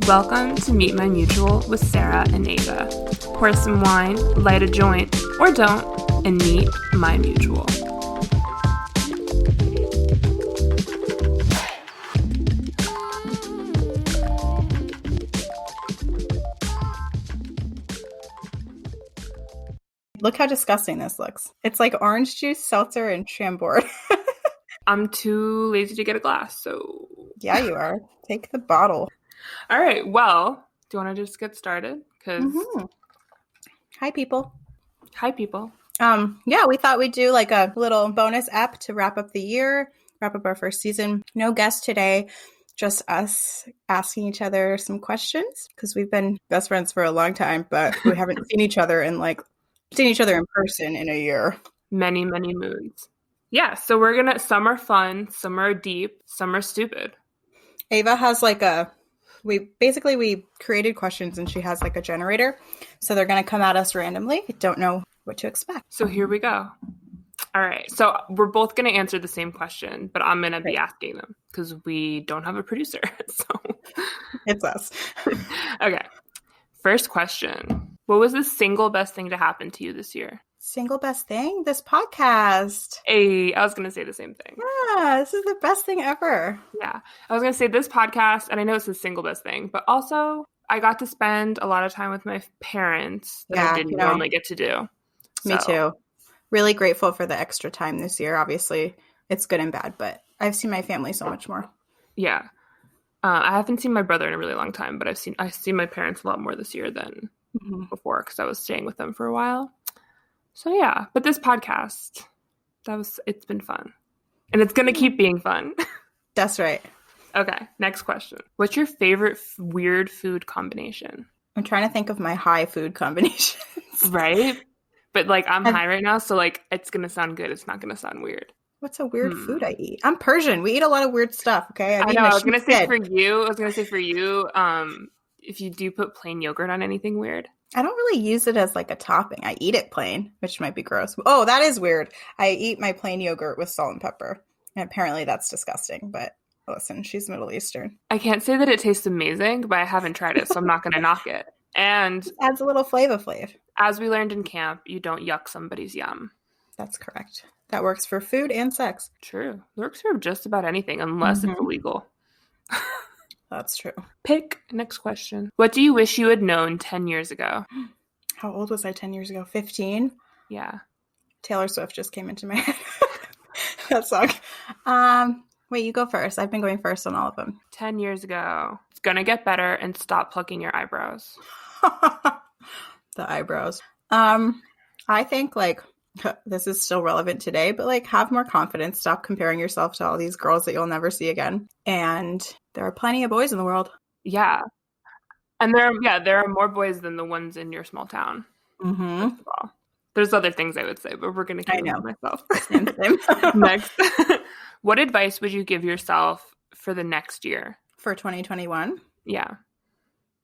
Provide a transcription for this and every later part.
Welcome to Meet My Mutual with Sarah and Ava. Pour some wine, light a joint, or don't, and meet my mutual. Look how disgusting this looks. It's like orange juice, seltzer, and Chambord. I'm too lazy to get a glass, so... Yeah, you are. Take the bottle. All right, well, do you want to just get started? Hi, people. Hi, people. Yeah, we thought we'd do like a little bonus ep to wrap up the year, wrap up our first season. No guest today, just us asking each other some questions because we've been best friends for a long time, but we haven't seen each other in person in a year. Many, many moons. Yeah, so some are fun, some are deep, some are stupid. Ava has we created questions and she has like a generator. So they're going to come at us randomly. I don't know what to expect. So here we go. All right. So we're both going to answer the same question, but I'm going to be asking them because we don't have a producer. So it's us. Okay. First question. What was the single best thing to happen to you this year? Single best thing? This podcast. Hey, I was going to say the same thing. Yeah, this is the best thing ever. Yeah. I was going to say this podcast, and I know it's the single best thing, but also I got to spend a lot of time with my parents that I didn't normally get to do. Me too. Really grateful for the extra time this year. Obviously, it's good and bad, but I've seen my family so much more. Yeah. I haven't seen my brother in a really long time, but I've seen my parents a lot more this year than before because I was staying with them for a while. So yeah, but this podcast, it's been fun. And it's going to keep being fun. That's right. Okay, next question. What's your favorite weird food combination? I'm trying to think of my high food combinations. Right? But I'm high right now, so it's going to sound good. It's not going to sound weird. What's a weird food I eat? I'm Persian. We eat a lot of weird stuff, okay? I know. I was going to say for you, if you do put plain yogurt on anything weird. I don't really use it as like a topping. I eat it plain, which might be gross. Oh, that is weird. I eat my plain yogurt with salt and pepper. And apparently that's disgusting. But listen, she's Middle Eastern. I can't say that it tastes amazing, but I haven't tried it, so I'm not going to knock it. And adds a little flavor. As we learned in camp, you don't yuck somebody's yum. That's correct. That works for food and sex. True. It works for just about anything, unless it's illegal. That's true. Pick. Next question. What do you wish you had known 10 years ago? How old was I 10 years ago? 15? Yeah. Taylor Swift just came into my head. That song. Wait, you go first. I've been going first on all of them. 10 years ago. It's going to get better and stop plucking your eyebrows. The eyebrows. I think this is still relevant today, but have more confidence. Stop comparing yourself to all these girls that you'll never see again. And there are plenty of boys in the world. Yeah. And there are more boys than the ones in your small town. Mm-hmm. First of all. There's other things I would say, but we're going to keep it to myself. Same. Next. What advice would you give yourself for the next year? For 2021? Yeah.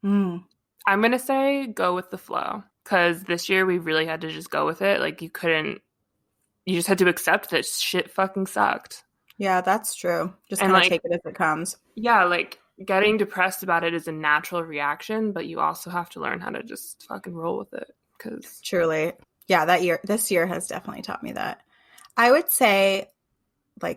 I'm going to say go with the flow. Because this year we really had to just go with it. You just had to accept that shit fucking sucked. Yeah, that's true. Just kind of take it as it comes. Yeah, getting depressed about it is a natural reaction, but you also have to learn how to just fucking roll with it. Truly. Yeah, this year has definitely taught me that. I would say,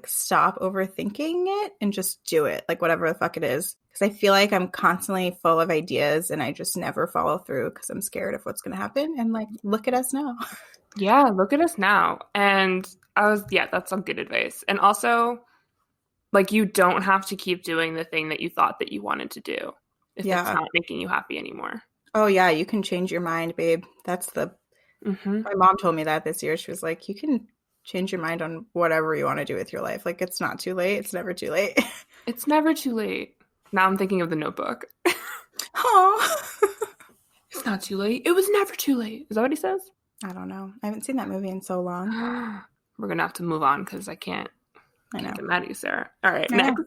stop overthinking it and just do it, whatever the fuck it is. Because I feel like I'm constantly full of ideas and I just never follow through because I'm scared of what's going to happen. And look at us now. Yeah, look at us now. And that's some good advice. And also, you don't have to keep doing the thing that you thought that you wanted to do if it's not making you happy anymore. Oh, yeah, you can change your mind, babe. That's my mom told me that this year. She was like, you can change your mind on whatever you want to do with your life. It's not too late. It's never too late. It's never too late. Now I'm thinking of The Notebook. Oh. It's not too late. It was never too late. Is that what he says? I don't know. I haven't seen that movie in so long. We're going to have to move on because I can't get mad at you, Sarah. All right, I next.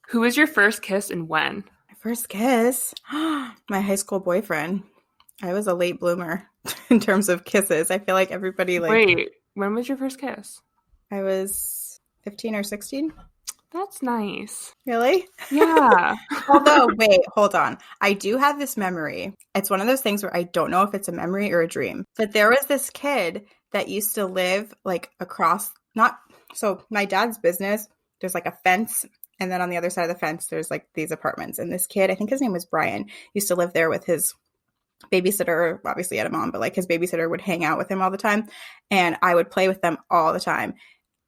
Who was your first kiss and when? My first kiss? My high school boyfriend. I was a late bloomer. in terms of kisses. I feel like everybody like. Wait, when was your first kiss? I was 15 or 16. That's nice. Really? Yeah. Although, wait, hold on. I do have this memory. It's one of those things where I don't know if it's a memory or a dream. But there was this kid that used to live like across, not, so my dad's business, there's like a fence. And then on the other side of the fence, there's like these apartments. And this kid, I think his name was Brian, used to live there with his babysitter. Obviously, he had a mom, but like his babysitter would hang out with him all the time. And I would play with them all the time.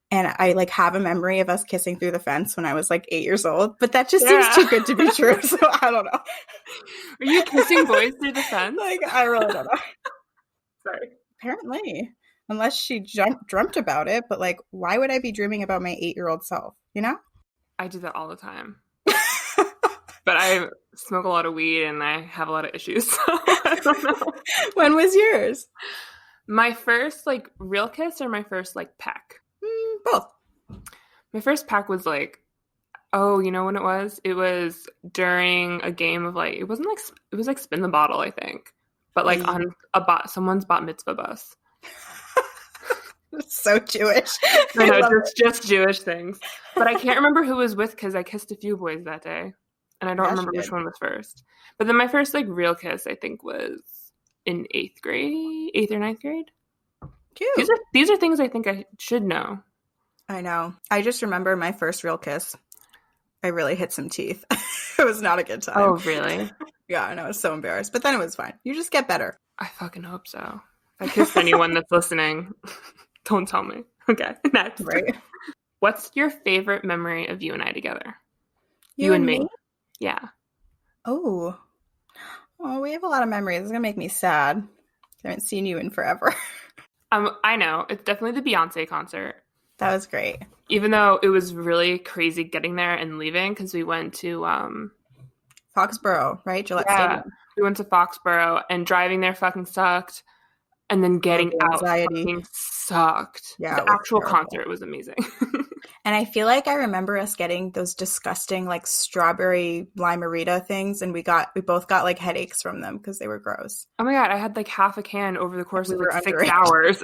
And I like have a memory of us kissing through the fence when I was like 8 years old, but that just seems too good to be true. So I don't know. Are you kissing boys through the fence? Like, I really don't know. Sorry. Apparently, unless she dreamt about it, but like, why would I be dreaming about my 8-year-old self? You know? I do that all the time. But I smoke a lot of weed and I have a lot of issues. So I don't know. When was yours? My first like real kiss or my first like peck? Both. My first peck was like, oh, you know when it was? It was during a game of like, it was like spin the bottle, I think. But like on someone's bat mitzvah bus. So Jewish. I know, just Jewish things. But I can't remember who was with because I kissed a few boys that day. And I don't remember which one was first. But then my first like real kiss, I think, was in 8th or 9th grade. Cute. These are things I think I should know. I know. I just remember my first real kiss. I really hit some teeth. It was not a good time. Oh, really? Yeah, I know. I was so embarrassed. But then it was fine. You just get better. I fucking hope so. If I kissed anyone that's listening, don't tell me. Okay, next. Right. What's your favorite memory of you and I together? You and me? Yeah. Oh, we have a lot of memories. It's going to make me sad. I haven't seen you in forever. I know. It's definitely the Beyonce concert. That was great. Even though it was really crazy getting there and leaving because we went to Foxborough, right? Gillette Stadium. We went to Foxborough and driving there fucking sucked. And then getting out fucking sucked. Yeah, the actual concert was amazing. And I feel like I remember us getting those disgusting like strawberry limerita things, and we both got like headaches from them because they were gross. Oh my god, I had like half a can over the course of like 6 hours.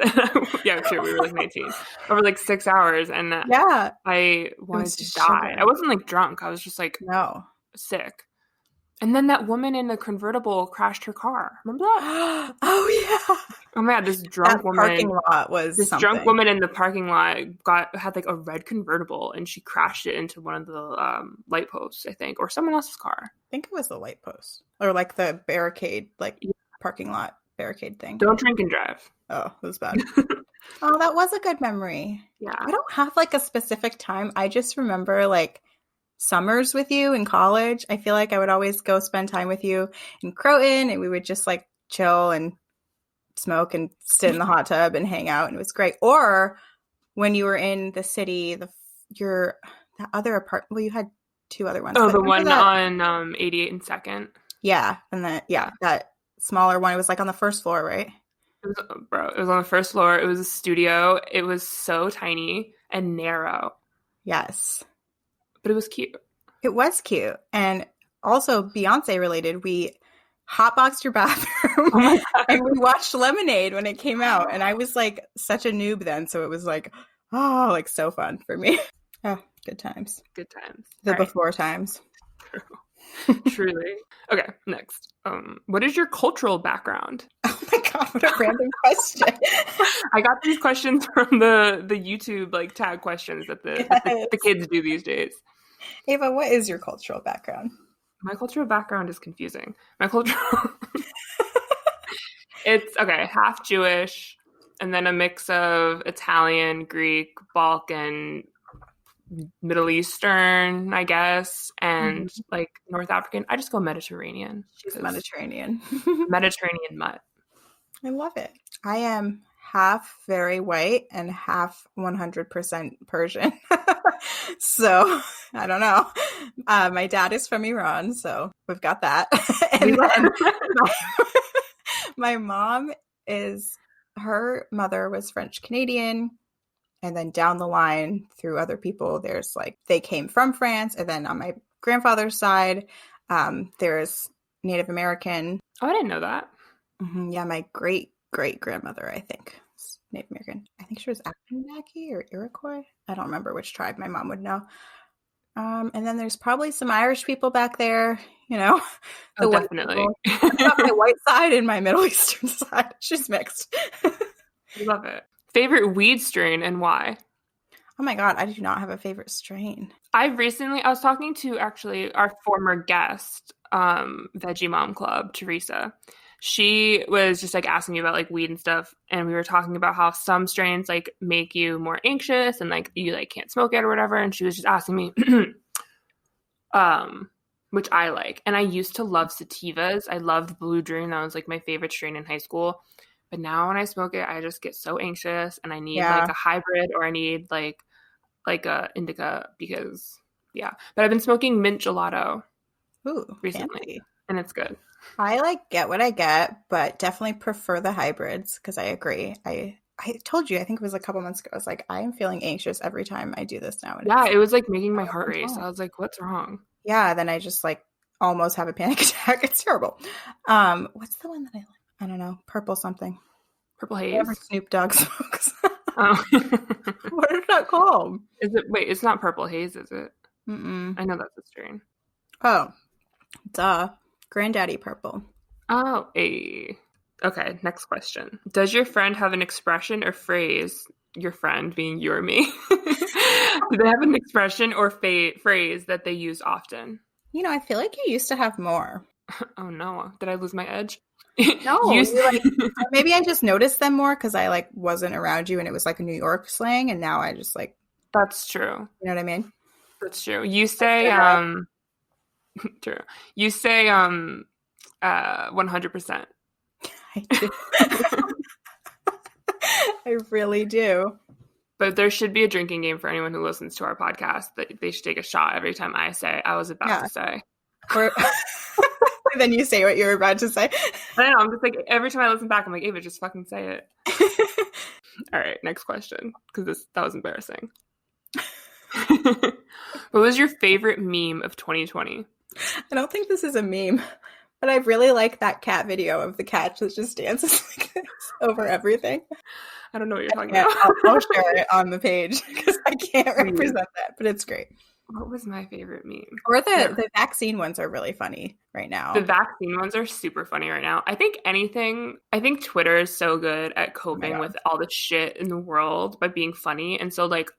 Yeah, true. We were like 19 over like 6 hours, and I wanted to die. I wasn't like drunk. I was just like sick. And then that woman in the convertible crashed her car. Remember that? Oh yeah. Oh my god, this drunk woman. Parking lot was this something. Drunk woman in the parking lot had like a red convertible, and she crashed it into one of the light posts, I think, or someone else's car. I think it was the light post or like the barricade, like parking lot barricade thing. Don't drink and drive. Oh, it was bad. Oh, that was a good memory. Yeah. I don't have like a specific time. I just remember like summers with you in college. I feel like I would always go spend time with you in Croton, and we would just like chill and smoke and sit in the hot tub and hang out, and it was great. Or when you were in the city, the other apartment. Well, you had 2 other ones. Oh, the one on 88 and 2nd. Yeah, and that smaller one. It was like on the first floor, right? It was on the first floor. It was a studio. It was so tiny and narrow. Yes. But it was cute. It was cute. And also Beyonce related, we hotboxed your bathroom and we watched Lemonade when it came out. And I was like such a noob then. So it was like, like so fun for me. Oh, good times. Good times. The before times. Truly. Okay, next. What is your cultural background? Oh my god, what a random question. I got these questions from the YouTube like tag questions that the kids do these days. Ava, what is your cultural background? My cultural background is confusing. It's half Jewish and then a mix of Italian, Greek, Balkan, Middle Eastern, I guess, and like North African. I just go Mediterranean. She's Mediterranean. Mediterranean mutt. I love it. I am half very white and half 100% Persian. So I don't know. My dad is from Iran, so we've got that. And then my mom her mother was French Canadian. And then down the line through other people, there's like, they came from France. And then on my grandfather's side, there's Native American. Oh, I didn't know that. Yeah, my great great grandmother, I think. Native American. I think she was Abenaki or Iroquois. I don't remember which tribe. My mom would know. And then there's probably some Irish people back there, you know. Oh, definitely. I've got my white side and my Middle Eastern side. She's mixed. Love it. Favorite weed strain and why? Oh my God, I do not have a favorite strain. I was talking to actually our former guest, Veggie Mom Club, Teresa. She was just like asking me about like weed and stuff, and we were talking about how some strains like make you more anxious and like you like can't smoke it or whatever. And she was just asking me, which I like. And I used to love sativas. I loved Blue Dream. That was like my favorite strain in high school. But now when I smoke it, I just get so anxious, and I need like a hybrid, or I need like a indica because But I've been smoking mint gelato recently, fancy. And it's good. I like get what I get, but definitely prefer the hybrids because I agree. I told you, I think it was a couple months ago, I was like, I am feeling anxious every time I do this now. And it was like making my heart race. I was like, what's wrong? Yeah, then I just like almost have a panic attack. It's terrible. What's the one that I like? I don't know. Purple something. Purple haze? Whatever Snoop Dogg smokes. Oh. What is that called? Wait, it's not Purple Haze, is it? Mm-mm. I know that's a strain. Oh, duh. Granddaddy Purple. Oh, hey. Okay, next question. Does your friend have an expression or phrase, your friend being you or me, do they have an expression or phrase that they use often? You know, I feel like you used to have more. Oh no, did I lose my edge? No, maybe I just noticed them more because I like wasn't around you and it was like a New York slang, and now I just like. That's true. You know what I mean? That's true. You say true. You say 100%. I do. I really do. But there should be a drinking game for anyone who listens to our podcast that they should take a shot every time I say I was about to say. Or then you say what you were about to say. I know. I'm just like, every time I listen back, I'm like, Ava, just fucking say it. All right, next question, because that was embarrassing. What was your favorite meme of 2020? I don't think this is a meme, but I really like that cat video of the cat that just dances like this over everything. I don't know what you're talking about. I'll share it on the page because I can't represent that, but it's great. What was my favorite meme? Or the vaccine ones are really funny right now. The vaccine ones are super funny right now. I think Twitter is so good at coping with all the shit in the world by being funny. And so like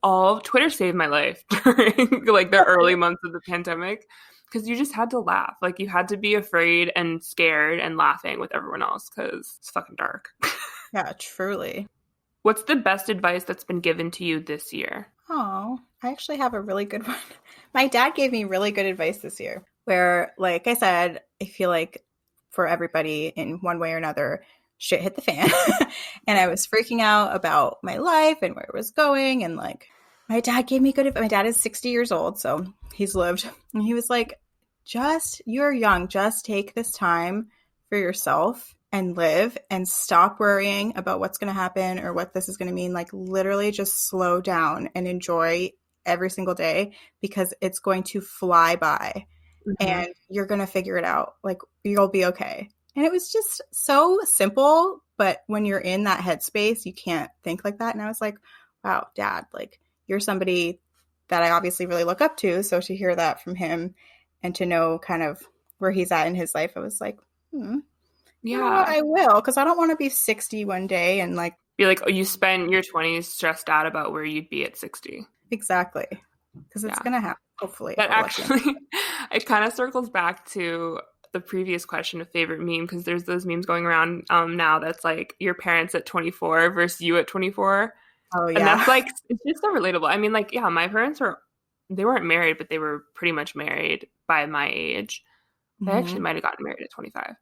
Twitter saved my life during like the early months of the pandemic, because you just had to laugh. Like you had to be afraid and scared and laughing with everyone else because it's fucking dark. Yeah, truly. What's the best advice that's been given to you this year? Oh, I actually have a really good one. My dad gave me really good advice this year where, like I said, I feel like for everybody in one way or another, shit hit the fan. And I was freaking out about my life and where it was going. And like, my dad gave me good advice. My dad is 60 years old, so he's lived. And he was like, you're young. Just take this time for yourself and live and stop worrying about what's going to happen or what this is going to mean. Like literally just slow down and enjoy every single day because it's going to fly by and you're going to figure it out. Like you'll be okay. And it was just so simple. But when you're in that headspace, you can't think like that. And I was like, wow, Dad, like you're somebody that I obviously really look up to. So to hear that from him and to know kind of where he's at in his life, I was like, yeah, you know what, I will, because I don't want to be 60 one day and like be like, oh, you spent your 20s stressed out about where you'd be at 60. Exactly, because it's gonna happen. Hopefully, that actually it kind of circles back to the previous question of favorite meme, because there's those memes going around now that's like your parents at 24 versus you at 24. Oh yeah, and that's like it's just so relatable. I mean, like my parents they weren't married, but they were pretty much married by my age. They actually might have gotten married at 25.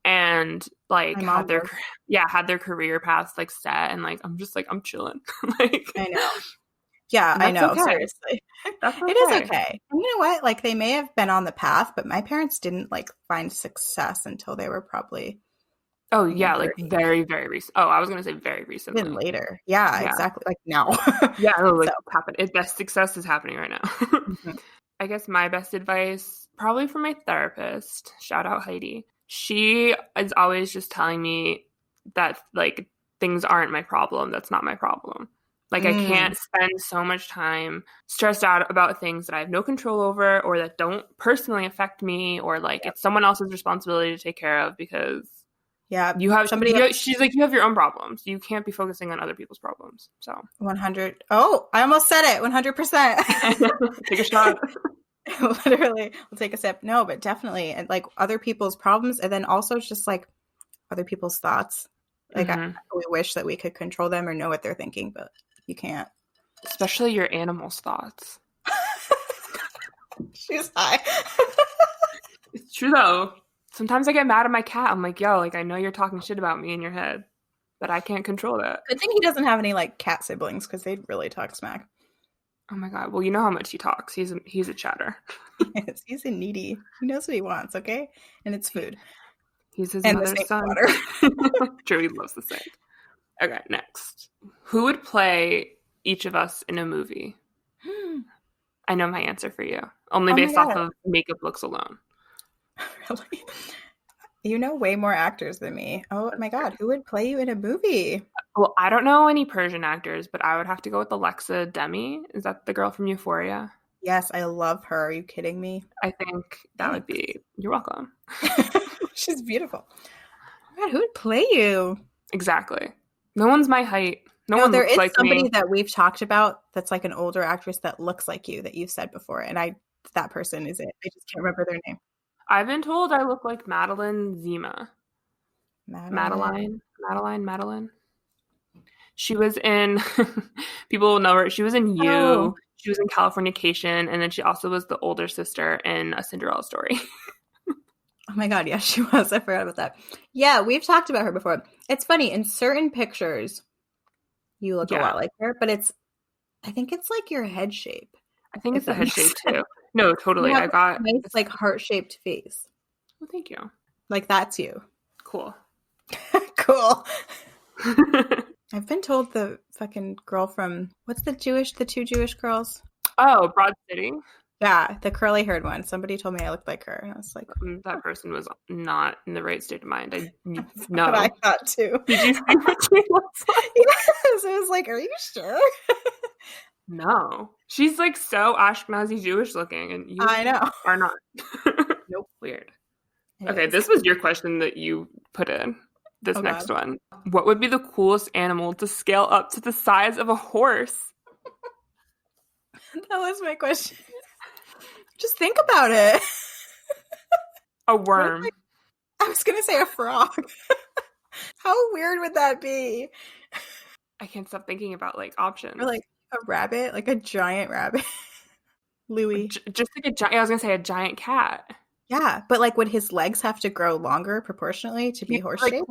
And like had their career paths like set, and like I'm just like I'm chilling. Like I know. Yeah, I know. Okay. Seriously. It is okay. And you know what? Like they may have been on the path, but my parents didn't like find success until they were probably like very, very recent. Oh, I was gonna say very recently. Even later. Yeah, exactly. Like now. Like happened. Best success is happening right now. I guess my best advice, probably from my therapist, shout out Heidi. She is always just telling me that like things aren't my problem. That's not my problem. Like I can't spend so much time stressed out about things that I have no control over or that don't personally affect me, or like it's someone else's responsibility to take care of, because you have she's like, you have your own problems. You can't be focusing on other people's problems. So 100. Oh, I almost said it. 100%. Take a shot. Literally, we'll take a sip. No, but definitely, and like other people's problems, and then also just like other people's thoughts. Like we wish that we could control them or know what they're thinking, but you can't. Especially your animal's thoughts. She's high. It's true though. Sometimes I get mad at my cat. I'm like, yo, like I know you're talking shit about me in your head, but I can't control that. Good thing he doesn't have any like cat siblings, because they'd really talk smack. Oh my god. Well, you know how much he talks. He's a chatter. Yes, he's a needy. He knows what he wants, okay? And it's food. He's his mother's son. True, he loves the same. Okay, next. Who would play each of us in a movie? I know my answer for you. Only based off of makeup looks alone. Really? You know way more actors than me. Oh my god, who would play you in a movie? Well, I don't know any Persian actors, but I would have to go with Alexa Demi. Is that the girl from Euphoria? Yes, I love her. Are you kidding me? I think that would be... You're welcome. She's beautiful. Oh my god, who would play you? Exactly. No one's my height. No one there looks is like somebody me. that we've talked about that's like an older actress that looks like you, that you've said before, and that person is it. I just can't remember their name. I've been told I look like Madeline Zima. Madeline. She was in... People will know her. She was in You. Oh. She was in Californication, and then she also was the older sister in A Cinderella Story. Oh my god, yes, she was. I forgot about that. Yeah, we've talked about her before. It's funny, in certain pictures, you look a lot like her, but I think it's like your head shape. I think it's the head shape too. No, totally. I got a nice, like heart-shaped face. Well, thank you. Like that's you. Cool. Cool. I've been told the fucking girl from the two Jewish girls? Oh, Broad City. Yeah, the curly-haired one. Somebody told me I looked like her, and I was like, that person was not in the right state of mind. That's what I thought too. Did you see what she looks like? Yes, I was like, are you sure? No, she's like so Ashkenazi Jewish looking, and you I know are not. Nope. Weird. Okay, this was your question that you put in. This next one. What would be the coolest animal to scale up to the size of a horse? That was my question. Just think about it. A worm. I was going to say a frog. How weird would that be? I can't stop thinking about like options. Or like a rabbit, like a giant rabbit. Louis. Just like a giant, I was going to say a giant cat. Yeah, but like would his legs have to grow longer proportionally to be horse-shaped?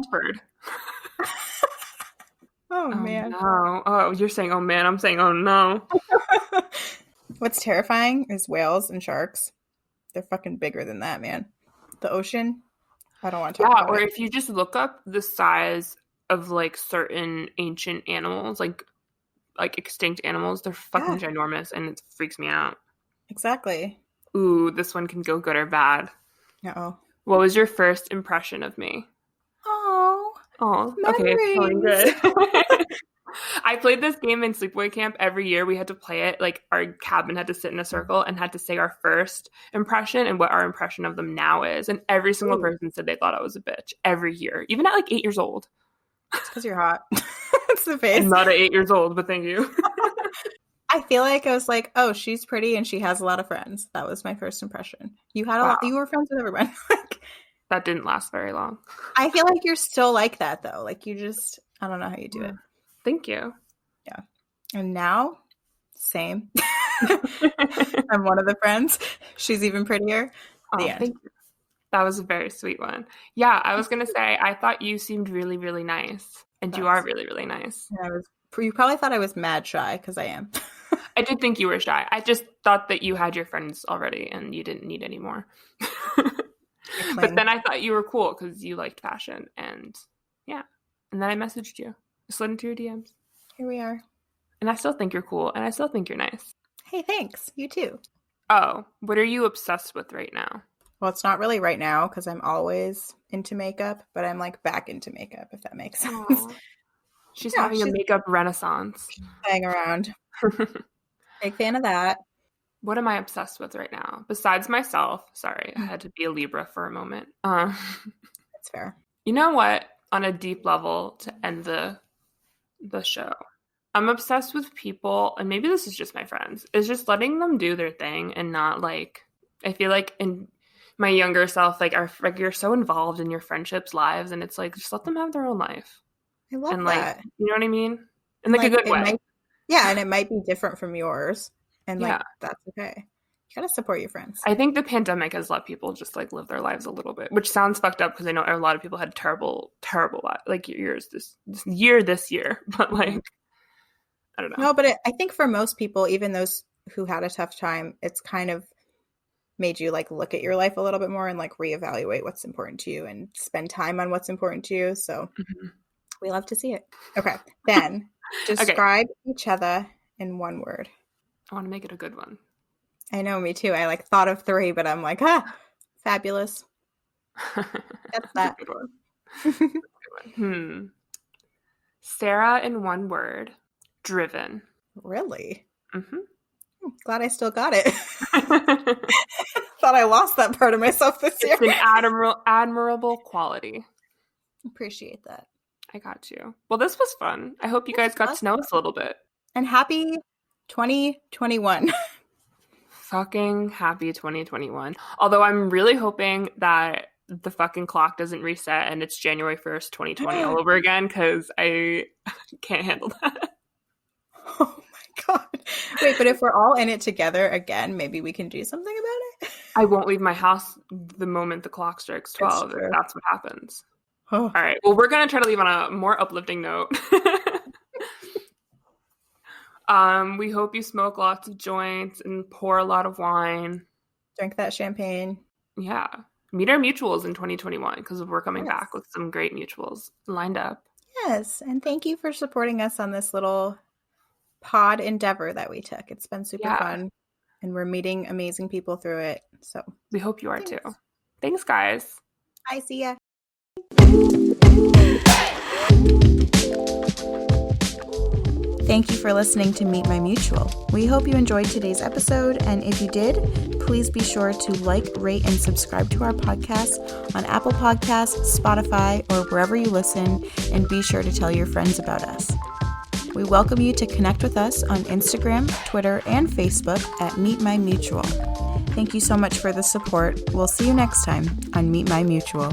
Oh, man. No. Oh, you're saying, oh, man. I'm saying, oh, no. What's terrifying is whales and sharks. They're fucking bigger than that, man. The ocean, I don't want to talk about it. Or if you just look up the size of, like, certain ancient animals, like extinct animals, they're fucking ginormous, and it freaks me out. Exactly. Ooh, this one can go good or bad. Uh-oh. What was your first impression of me? Oh, okay, it's going good. I played this game in sleepaway camp every year. We had to play it. Like, our cabin had to sit in a circle and had to say our first impression and what our impression of them now is. And every single person said they thought I was a bitch every year, even at like 8 years old. It's because you're hot. It's the face. I'm not at 8 years old, but thank you. I feel like I was like, oh, she's pretty and she has a lot of friends. That was my first impression. You had a lot. You were friends with everyone. That didn't last very long. I feel like you're still like that though. Like you just, I don't know how you do it. Thank you. Yeah. And now, same. I'm one of the friends. She's even prettier. Thank you. That was a very sweet one. Yeah, I was going to say, I thought you seemed really, really nice. And you are really, really nice. You probably thought I was mad shy, because I am. I did think you were shy. I just thought that you had your friends already and you didn't need any more. But then I thought you were cool because you liked fashion. And yeah. And then I messaged you. I slid into your DMs. Here we are. And I still think you're cool. And I still think you're nice. Hey, thanks. You too. Oh, what are you obsessed with right now? Well, it's not really right now because I'm always into makeup, but I'm like back into makeup, if that makes sense. Aww. She's having a makeup renaissance. Playing around. Big fan of that. What am I obsessed with right now? Besides myself. Sorry, I had to be a Libra for a moment. That's fair. You know what? On a deep level, to end the show, I'm obsessed with people, and maybe this is just my friends, is just letting them do their thing and not like, I feel like in my younger self, like you're so involved in your friendships' lives, and it's like, just let them have their own life. I love and that. Like, you know what I mean? In like a good way. And it might be different from yours. And like, that's okay. You gotta support your friends. I think the pandemic has let people just like live their lives a little bit, which sounds fucked up because I know a lot of people had terrible like years this year. But like, I don't know. No, but I think for most people, even those who had a tough time, it's kind of made you like look at your life a little bit more and like reevaluate what's important to you and spend time on what's important to you. So we love to see it. Okay. Then describe each other in one word. I want to make it a good one. I know, me too. I like thought of 3, but I'm like, fabulous. That's that. A good one. Sarah in one word. Driven. Really? Glad I still got it. Thought I lost that part of myself this year. It's an admirable quality. Appreciate that. I got you. Well, this was fun. I hope you guys got to know us a little bit. And happy 2021. Fucking happy 2021. Although I'm really hoping that the fucking clock doesn't reset and it's January 1st, 2020 all over again, because I can't handle that. Oh my God. Wait, but if we're all in it together again, maybe we can do something about it? I won't leave my house the moment the clock strikes 12. That's what happens. Oh. All right. Well, we're going to try to leave on a more uplifting note. We hope you smoke lots of joints and pour a lot of wine. Drink that champagne. Yeah. Meet our mutuals in 2021 because we're coming back with some great mutuals lined up. Yes. And thank you for supporting us on this little pod endeavor that we took. It's been super fun. And we're meeting amazing people through it. So we hope you are too. Thanks, guys. Bye. See ya. Thank you for listening to Meet My Mutual. We hope you enjoyed today's episode, and if you did, please be sure to like, rate, and subscribe to our podcast on Apple Podcasts, Spotify, or wherever you listen, and be sure to tell your friends about us. We welcome you to connect with us on Instagram, Twitter, and Facebook at Meet My Mutual. Thank you so much for the support. We'll see you next time on Meet My Mutual.